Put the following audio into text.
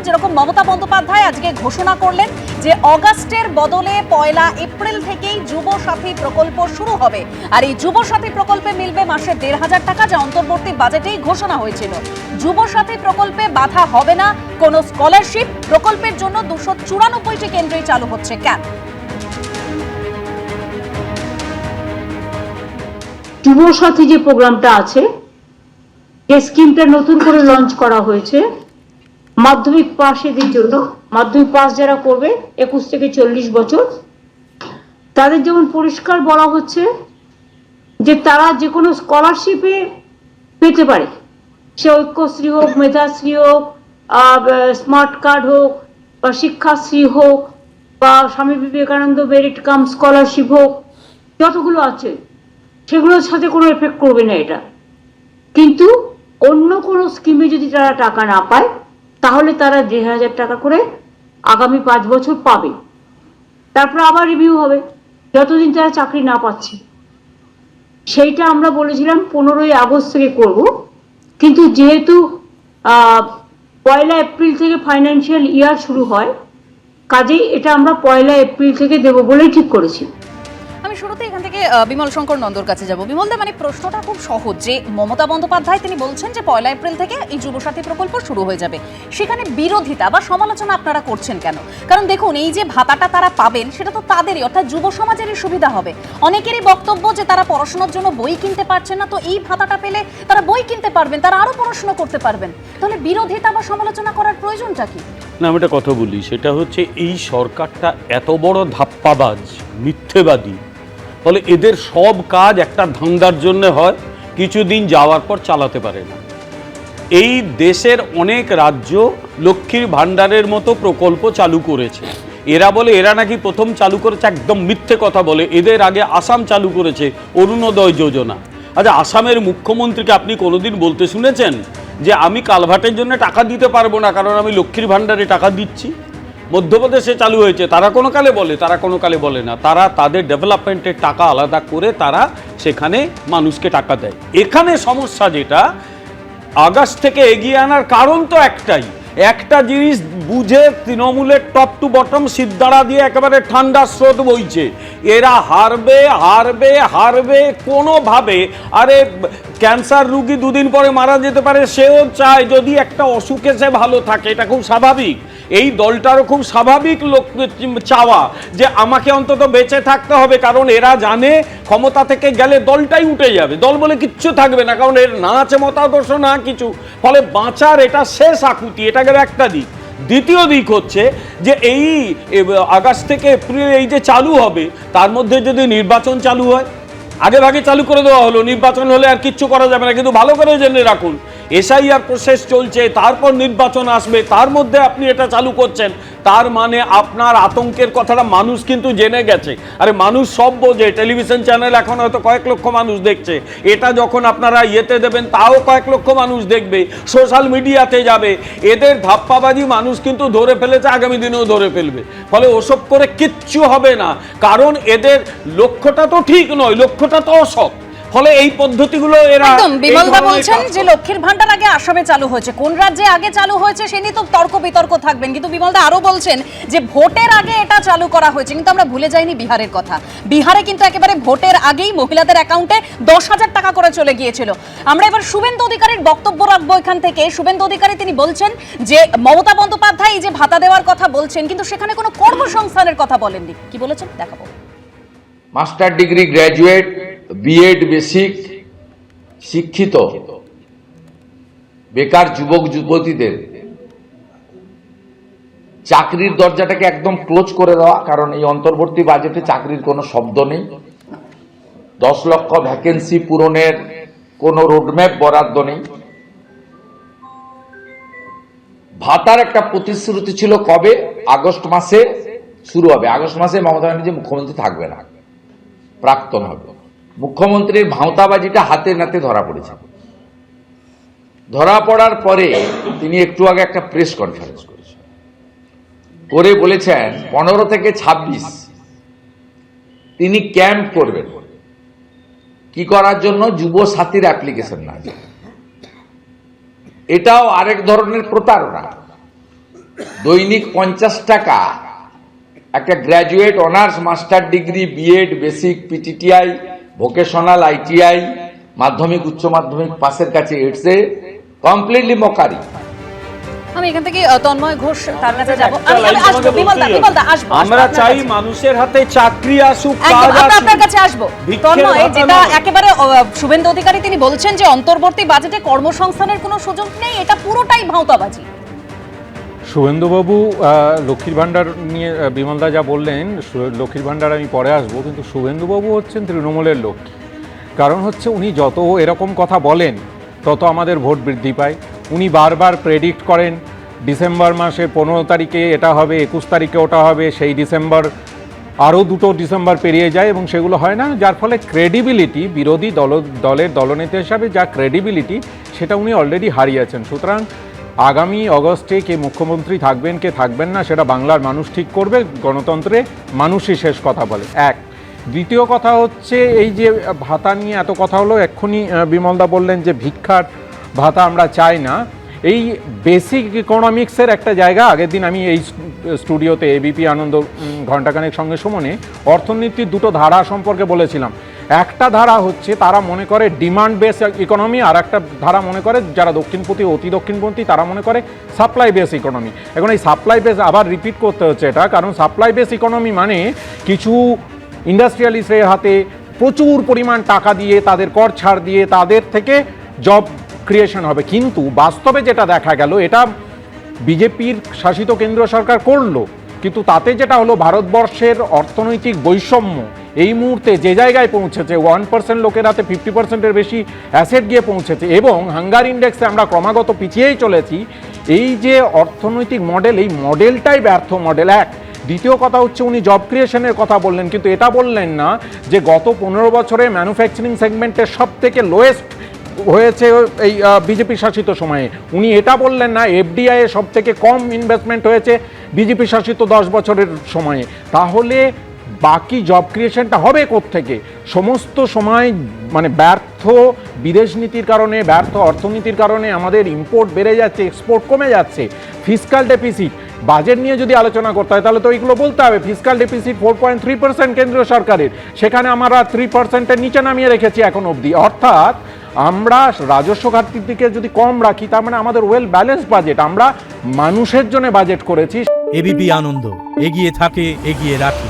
যেরকম মমতা বন্দ্যোপাধ্যায় আজকে ঘোষণা করলেন যে অগাস্টের বদলে 1 এপ্রিল থেকেই যুব সাথী প্রকল্প শুরু হবে। আর এই যুব সাথী প্রকল্পে মিলবে মাসে 1,500 টাকা, যা অন্তর্বর্তী বাজেটেই ঘোষণা হয়েছিল। যুব সাথী প্রকল্পে বাধা হবে না কোনো স্কলারশিপ। প্রকল্পের জন্য 294টি কেন্দ্রেই চালু হচ্ছে ক্যাম্প। যুব সাথী যে প্রোগ্রামটা আছে, যে স্কিমটা নতুন করে লঞ্চ করা হয়েছে মাধ্যমিক পাশেদের জন্য, মাধ্যমিক পাস যারা করবে 21 থেকে 40 বছর, তাদের যেমন পরিষ্কার বলা হচ্ছে যে তারা যে কোনো স্কলারশিপে পেতে পারে, সে ঐক্যশ্রী হোক, মেধাশ্রী হোক, স্মার্ট কার্ড হোক, বা শিক্ষাশ্রী হোক, বা Swami Vivekananda merit cum scholarship হোক, যতগুলো আছে সেগুলোর সাথে কোনো এফেক্ট করবে না এটা। কিন্তু অন্য কোনো স্কিমে যদি তারা টাকা না পায় তাহলে তারা 1,500 টাকা করে আগামী 5 বছর পাবে। তারপর আবার রিভিউ হবে যতদিন তারা চাকরি না পাচ্ছে। সেইটা আমরা বলেছিলাম 15ই আগস্ট থেকে করব, কিন্তু যেহেতু 1 এপ্রিল থেকে ফাইন্যান্সিয়াল ইয়ার শুরু হয়, কাজেই এটা আমরা 1 এপ্রিল থেকে দেব বলেই ঠিক করেছি। আমি শুরুতে এখান থেকে বিমল শঙ্কর নন্দর কাছে যাব। বিমলদা, মানে প্রশ্নটা খুব সহজ, যে মমতা বন্দ্যোপাধ্যায় তিনি বলছেন যে 1 এপ্রিল থেকে এই যুবসাথী প্রকল্প শুরু হয়ে যাবে, সেখানে বিরোধিতা বা সমালোচনা আপনারা করছেন কেন? কারণ দেখুন, এই যে ভাতাটা তারা পাবেন সেটা তো তাদেরই, অর্থাৎ যুব সমাজেরই সুবিধা হবে। অনেকেরই বক্তব্য যে তারা পড়াশোনার জন্য বই কিনতে পারছেন না, তো এই ভাতাটা পেলে তারা বই কিনতে পারবেন, তারা আরো পড়াশোনা করতে পারবেন। তাহলে বিরোধিতা বা সমালোচনা করার প্রয়োজনটা কি? না, আমি একটা কথা বলি, সেটা হচ্ছে এই সরকারটা এত বড় ধাপ্পাবাজ, মিথ্যেবাদী, ফলে এদের সব কাজ একটা ধান্দার জন্য হয়, কিছুদিন যাওয়ার পর চালাতে পারে না। এই দেশের অনেক রাজ্য লক্ষ্মীর ভাণ্ডারের মতো প্রকল্প চালু করেছে। এরা বলে এরা নাকি প্রথম চালু করেছে, একদম মিথ্যে কথা বলে। এদের আগে আসাম চালু করেছে অরুণোদয় যোজনা। আচ্ছা, আসামের মুখ্যমন্ত্রীকে আপনি কোনোদিন বলতে শুনেছেন যে আমি কালভার্টের জন্য টাকা দিতে পারবো না কারণ আমি লক্ষ্মীর ভাণ্ডারে টাকা দিচ্ছি? মধ্যপ্রদেশে চালু হয়েছে, তারা কোনো কালে বলে, তারা কোনো কালে বলে না। তারা তাদের ডেভেলপমেন্টের টাকা আলাদা করে তারা সেখানে মানুষকে টাকা দেয়। এখানে সমস্যা যেটা, আগস্ট থেকে এগিয়ে আনার কারণ তো একটাই, একটা জিনিস বুঝে তৃণমূলের টপ টু বটম সিদ্ধারা দিয়ে একেবারে ঠান্ডা স্রোত বইছে। এরা হারবে হারবে হারবে কোনোভাবে। আরে ক্যান্সার রুগী 2 দিন পরে মারা যেতে পারে, সেও চায় যদি একটা অসুখে সে ভালো থাকে, এটা খুব স্বাভাবিক। এই দলটারও খুব স্বাভাবিক লোক চাওয়া যে আমাকে অন্তত বেঁচে থাকতে হবে, কারণ এরা জানে ক্ষমতা থেকে গেলে দলটাই উঠে যাবে, দল বলে কিচ্ছু থাকবে না, কারণ এর না আছে মতাদর্শ না কিছু। ফলে বাঁচার এটা শেষ আকুতি, এটা গেল একটা দিক। দ্বিতীয় দিক হচ্ছে যে এই আগস্ট থেকে এপ্রিল এই যে চালু হবে, তার মধ্যে যদি নির্বাচন চালু হয়, আগে ভাগে চালু করে দেওয়া হলো, নির্বাচন হলে আর কিচ্ছু করা যাবে না। কিন্তু ভালো করে জেনে রাখুন, এসআইআর প্রসেস চলছে, তারপর নির্বাচন আসবে, তার মধ্যে আপনি এটা চালু করছেন, তার মানে আপনার আতঙ্কের কথাটা মানুষ কিন্তু জেনে গেছে। আরে মানুষ সব বোঝে, টেলিভিশন চ্যানেল এখন হয়তো কয়েক লক্ষ মানুষ দেখছে, এটা যখন আপনারা ইয়েতে দেবেন তাও কয়েক লক্ষ মানুষ দেখবে, সোশ্যাল মিডিয়াতে যাবে। এদের ধাপ্পাবাজি মানুষ কিন্তু ধরে ফেলেছে, আগামী দিনেও ধরে ফেলবে। ফলে ওসব করে কিচ্ছু হবে না, কারণ এদের লক্ষ্যটা তো ঠিক নয়, লক্ষ্যটা তো অসৎ। ফলে এই পদ্ধতিগুলো এরা একদম। বিমলদা বলছেন যে লক্ষ্মীর ভান্ডার আগে আসামে চালু হয়েছে, কোন রাজ্যে আগে চালু হয়েছে সে নিয়ে তো তর্ক বিতর্ক থাকবেন, কিন্তু বিমলদা আরো বলছেন যে ভোটের আগে এটা চালু করা হয়েছে। কিন্তু আমরা ভুলে যাইনি বিহারের কথা। বিহারে কিন্তু একেবারে ভোটের আগেই মহিলাদের অ্যাকাউন্টে 10,000 টাকা করে চলে গিয়েছিল। আমরা এবার শুভেন্দু অধিকারীর বক্তব্য রাখবো এখান থেকে। শুভেন্দু অধিকারী তিনি বলছেন যে মমতা বন্দ্যোপাধ্যায় এই যে ভাতা দেওয়ার কথা বলছেন, কিন্তু সেখানে কোনো কর্মসংস্থানের কথা বলেননি। কি বলেছেন দেখাবো। Master degree graduate, B Ed basic শিক্ষিত বেকার যুবক যুবতীদের চাকরির দরজাটাকে একদম ক্লোজ করে দেওয়া, কারণ এই অন্তর্বর্তী বাজেটে চাকরির কোনো শব্দ নেই। 10 লক্ষ ভ্যাকেন্সি পূরণের কোনো রোডম্যাপ বরাদ্দ নেই। ভাতার একটা প্রতিশ্রুতি ছিল, কবে? আগস্ট মাসে শুরু হবে। আগস্ট মাসে মমতা ব্যানার্জি মুখ্যমন্ত্রী থাকবে না, প্রাক্তন হবে। মুখ্যমন্ত্রীর ভাঁওতাবাজিটা হাতে নাতে ধরা পড়েছে। ধরা পড়ার পরে তিনি একটু আগে একটা প্রেস কনফারেন্স করেছেন, করে বলেছেন 15 থেকে 26 তিনি ক্যাম্প করবেন। কি করার জন্য? যুব সাথীর অ্যাপ্লিকেশন না। এটাও আরেক ধরনের প্রতারণা। দৈনিক 50 টাকা একটা graduate honours master degree B Ed basic PTTI vocational ITI Madhyamik উচ্চ মাধ্যমিক পাসের কাছে এসে কমপ্লিটলি মকারি। আমি এখান থেকে তন্ময় ঘোষ তার কাছে যাব। একটা আমি লাইন আসবো, আমাকে বিমলদা, বলতেই হবে। বিমলদা আসবো, আমরা আপনার চাই কাছে। মানুষের হাতে চাকরি আসুক, একদম, কাজ আমরা আসুক। আপনার কাছে আসবো। ভিক্ষের তন্ময়, ভাতা যেটা নয়। একেবারে শুভেন্দু অধিকারী তিনি বলছেন যে অন্তর্বর্তী বাজেটে কর্মসংস্থানের কোনো সুযোগ নেই, এটা পুরোটাই ভাঁওতাবাজি। শুভেন্দুবাবু লক্ষ্মীর ভাণ্ডার নিয়ে বিমলদা যা বললেন, লক্ষ্মীর ভাণ্ডার আমি পরে আসবো, কিন্তু শুভেন্দুবাবু হচ্ছেন তৃণমূলের লোক। কারণ হচ্ছে উনি যত এরকম কথা বলেন তত আমাদের ভোট বৃদ্ধি পায়। উনি বারবার প্রেডিক্ট করেন ডিসেম্বর মাসে 15 তারিখে এটা হবে, 21 তারিখে ওটা হবে, সেই ডিসেম্বর আরও 2 ডিসেম্বর পেরিয়ে যায় এবং সেগুলো হয় না, যার ফলে ক্রেডিবিলিটি, বিরোধী দলের দলনেতা হিসাবে যা ক্রেডিবিলিটি সেটা উনি অলরেডি হারিয়েছেন। সুতরাং আগামী অগস্টে কে মুখ্যমন্ত্রী থাকবেন কে থাকবেন না সেটা বাংলার মানুষ ঠিক করবে। গণতন্ত্রে মানুষই শেষ কথা বলে। এক, দ্বিতীয় কথা হচ্ছে এই যে ভাতা নিয়ে এত কথা হলো, এক্ষুনি বিমলদা বললেন যে ভিক্ষার ভাতা আমরা চাই না। এই বেসিক ইকোনমিক্সের একটা জায়গা, আগের দিন আমি এই স্টুডিওতে এবিপি আনন্দ ঘণ্টাখানেক সঙ্গে সুমনে অর্থনীতির দুটো ধারা সম্পর্কে বলেছিলাম। একটা ধারা হচ্ছে তারা মনে করে ডিমান্ড বেস ইকোনমি, আর একটা ধারা মনে করে যারা দক্ষিণপন্থী অতি দক্ষিণপন্থী তারা মনে করে সাপ্লাই বেস ইকোনমি। এখন এই সাপ্লাই বেস আবার রিপিট করতে হচ্ছে এটা, কারণ সাপ্লাই বেস ইকোনমি মানে কিছু ইন্ডাস্ট্রিয়ালিস্টের হাতে প্রচুর পরিমাণ টাকা দিয়ে, তাদের কর ছাড় দিয়ে তাদের থেকে জব ক্রিয়েশন হবে। কিন্তু বাস্তবে যেটা দেখা গেল, এটা বিজেপির শাসিত কেন্দ্রীয় সরকার করলো, কিন্তু তাতে যেটা হলো ভারতবর্ষের অর্থনৈতিক বৈষম্য এই মুহূর্তে যে জায়গায় পৌঁছেছে, 1% লোকের হাতে 50%-এর বেশি অ্যাসেট গিয়ে পৌঁছেছে এবং হাঙ্গার ইন্ডেক্সে আমরা ক্রমাগত পিছিয়েই চলেছি। এই যে অর্থনৈতিক মডেল, এই মডেলটাই ব্যর্থ মডেল। এক, দ্বিতীয় কথা হচ্ছে উনি জব ক্রিয়েশনের কথা বললেন, কিন্তু এটা বললেন না যে গত 15 বছরে ম্যানুফ্যাকচারিং সেগমেন্টের সব থেকে লোয়েস্ট হয়েছে এই বিজেপি শাসিত সময়ে। উনি এটা বললেন না এফডিআই সব থেকে কম ইনভেস্টমেন্ট হয়েছে বিজেপি শাসিত 10 বছরের সময়ে। তাহলে বাকি জব ক্রিয়েশনটা হবে কোত্থেকে? সমস্ত সময় মানে ব্যর্থ বিদেশ নীতির কারণে, ব্যর্থ অর্থনীতির কারণে আমাদের ইম্পোর্ট বেড়ে যাচ্ছে, এক্সপোর্ট কমে যাচ্ছে। ফিসকাল ডেফিসিট, বাজেট নিয়ে যদি আলোচনা করতে হয় তাহলে তো এইগুলো বলতে হবে। ফিসকাল ডেফিসিট 4.3% কেন্দ্রীয় সরকারের, সেখানে আমরা 3%-এর নিচে নামিয়ে রেখেছি এখন অবধি। অর্থাৎ আমরা রাজস্ব ঘাটতির দিকে যদি কম রাখি তার মানে আমাদের ওয়েল ব্যালেন্স বাজেট, আমরা মানুষের জন্য বাজেট করেছি। এবিপি আনন্দ, এগিয়ে থাকে, এগিয়ে রাখে।